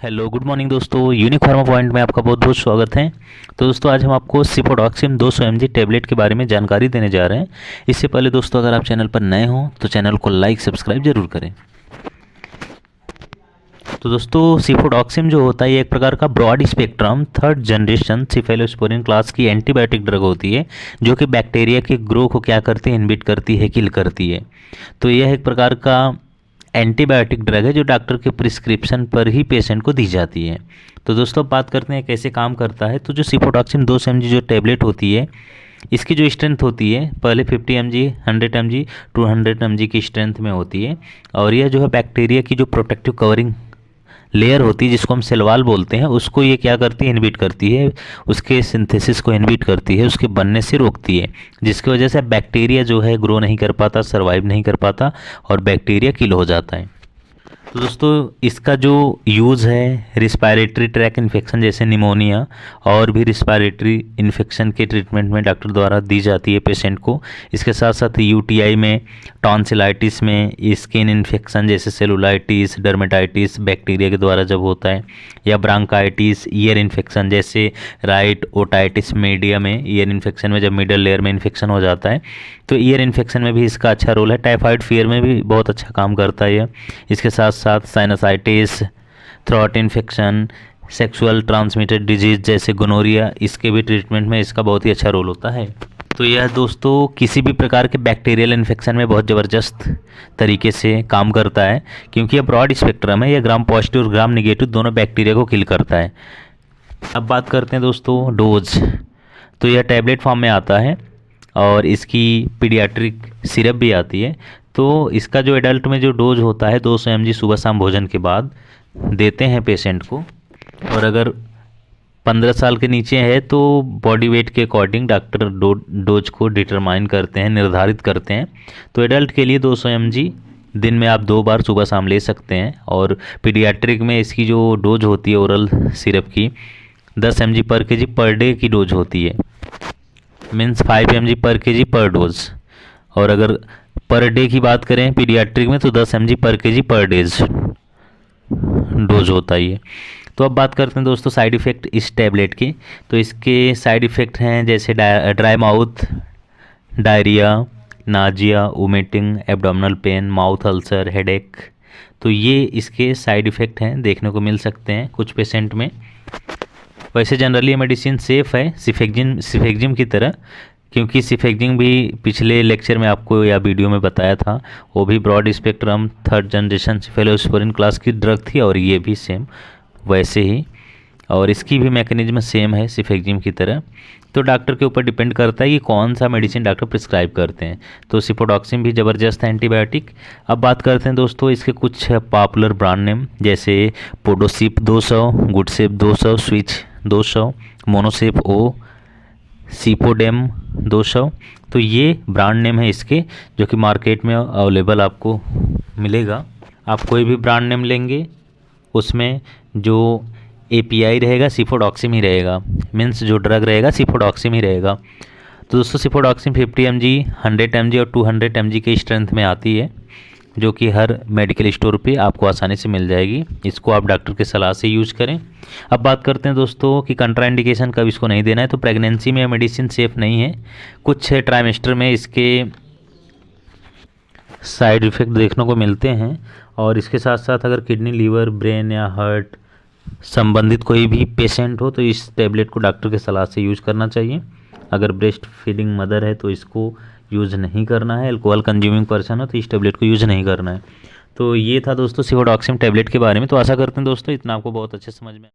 Hello good morning दोस्तों, unique pharma point में आपका बहुत बहुत स्वागत है। तो दोस्तों आज हम आपको सिफोडॉक्सिम 200 mg टैबलेट के बारे में जानकारी देने जा रहे हैं। इससे पहले दोस्तों अगर आप चैनल पर नए हों तो चैनल को लाइक सब्सक्राइब जरूर करें। तो दोस्तों सिफोडॉक्सिम जो होता है ये एक प्रकार का broad spectrum third generation cephalosporin class की एंटीबायोटिक ड्रग होती है, जो कि बैक्टीरिया के ग्रो को क्या करती है, इनहिबिट करती है, किल करती है। तो यह एक प्रकार का एंटीबायोटिक ड्रग है जो डॉक्टर के प्रिस्क्रिप्शन पर ही पेशेंट को दी जाती है। तो दोस्तों बात करते हैं कैसे काम करता है। तो जो सिफोडॉक्सिम 200 mg जो टैबलेट होती है, इसकी जो स्ट्रेंथ होती है पहले 50 mg, 100 mg, 200 mg की स्ट्रेंथ में होती है। और यह जो है बैक्टीरिया की जो प्रोटेक्टिव कवरिंग लेयर होती है जिसको हम सेल वॉल बोलते हैं, उसको ये क्या करती है, इनहिबिट करती है, उसके सिंथेसिस को इनहिबिट करती है, उसके बनने से रोकती है, जिसकी वजह से बैक्टीरिया जो है ग्रो नहीं कर पाता, सर्वाइव नहीं कर पाता और बैक्टीरिया किल हो जाता है। तो दोस्तों इसका जो यूज़ है रिस्पायरेटरी ट्रैक इन्फेक्शन जैसे निमोनिया और भी रिस्पायरेटरी इन्फेक्शन के ट्रीटमेंट में डॉक्टर द्वारा दी जाती है पेशेंट को। इसके साथ साथ यूटीआई में, टॉन्सिलाइटिस में, स्किन इन्फेक्शन जैसे सेलुलाइटिस, डर्मेटाइटिस बैक्टीरिया के द्वारा जब होता है, या ब्रांकाइटिस, ईयर इन्फेक्शन जैसे राइट ओटाइटिस मीडिया में, ईयर इन्फेक्शन में जब मिडल लेयर में इन्फेक्शन हो जाता है तो ईयर इन्फेक्शन में भी इसका अच्छा रोल है। टाइफाइड फीवर में भी बहुत अच्छा काम करता है यह। इसके साथ साथ sinusitis, throat infection, sexual transmitted disease जैसे गोनोरिया, इसके भी ट्रीटमेंट में इसका बहुत ही अच्छा रोल होता है। तो यह दोस्तों किसी भी प्रकार के बैक्टीरियल इन्फेक्शन में बहुत ज़बरदस्त तरीके से काम करता है, क्योंकि यह ब्रॉड स्पेक्ट्रम है, यह ग्राम पॉजिटिव और ग्राम निगेटिव दोनों बैक्टीरिया को किल करता है। अब बात करते हैं दोस्तों डोज। तो यह टैबलेट फॉर्म में आता है और इसकी पीडियाट्रिक सिरप भी आती है। तो इसका जो एडल्ट में जो डोज होता है 200 mg सुबह शाम भोजन के बाद देते हैं पेशेंट को। और अगर 15 साल के नीचे है तो बॉडी वेट के अकॉर्डिंग डॉक्टर डोज को डिटरमाइन करते हैं, निर्धारित करते हैं। तो एडल्ट के लिए 200 mg दिन में आप 2 बार सुबह शाम ले सकते हैं। और पीडियाट्रिक में इसकी जो डोज होती है ओरल सिरप की 10 mg पर केजी पर डे की डोज होती है, मीन्स 5 mg पर केजी पर डोज। और अगर पर डे की बात करें पीडियाट्रिक में तो 10 mg पर केजी पर डेज डोज होता है ये। तो अब बात करते हैं दोस्तों साइड इफ़ेक्ट इस टैबलेट के। तो इसके साइड इफ़ेक्ट हैं जैसे dry mouth, diarrhoea, Nazia, vomiting, abdominal pain, mouth ulcer, headache. तो ये इसके साइड इफ़ेक्ट हैं, देखने को मिल सकते हैं कुछ पेशेंट में। वैसे जनरली ये मेडिसिन सेफ़ है सिफेक्जिम की तरह, क्योंकि सिफेक्जिम भी पिछले लेक्चर में आपको या वीडियो में बताया था, वो भी broad spectrum third generation cephalosporin class की ड्रग थी और ये भी सेम वैसे ही, और इसकी भी मैकेनिज्म सेम है सिफेक्जिम की तरह। तो डॉक्टर के ऊपर डिपेंड करता है कि कौन सा मेडिसिन डॉक्टर प्रिस्क्राइब करते हैं। तो सिफोडॉक्सिम भी ज़बरदस्त है एंटीबायोटिक। अब बात करते हैं दोस्तों इसके कुछ पॉपुलर ब्रांड नेम जैसे पोडोसिप 200, गुडसेप 200, स्विच 200, मोनोसेप ओ, सिपोडेम 200। तो ये ब्रांड नेम है इसके, जो कि मार्केट में अवेलेबल आपको मिलेगा। आप कोई भी ब्रांड नेम लेंगे उसमें जो एपीआई रहेगा सिफोडॉक्सिम ही रहेगा, मीन्स जो ड्रग रहेगा सिफोडॉक्सिम ही रहेगा। तो दोस्तों सिफोडॉक्सिम 50 mg, 100 mg और 200 mg के स्ट्रेंथ में आती है, जो कि हर मेडिकल स्टोर पे आपको आसानी से मिल जाएगी। इसको आप डॉक्टर के सलाह से यूज करें। अब बात करते हैं दोस्तों कि कंट्राइंडिकेशन कब इसको नहीं देना है। तो प्रेगनेंसी में मेडिसिन सेफ़ नहीं है, कुछ ट्राइमेस्टर में इसके साइड इफ़ेक्ट देखने को मिलते हैं। और इसके साथ साथ अगर किडनी, लीवर, ब्रेन या हार्ट संबंधित कोई भी पेशेंट हो तो इस टैबलेट को डॉक्टर के सलाह से यूज करना चाहिए। अगर ब्रेस्ट फीडिंग मदर है तो इसको यूज़ नहीं करना है। अल्कोहल कंज्यूमिंग पर्सन हो तो इस टैबलेट को यूज़ नहीं करना है। तो ये था दोस्तों सिफोडॉक्सिम टैबलेट के बारे में। तो आशा करते हैं दोस्तों इतना आपको बहुत अच्छे समझ में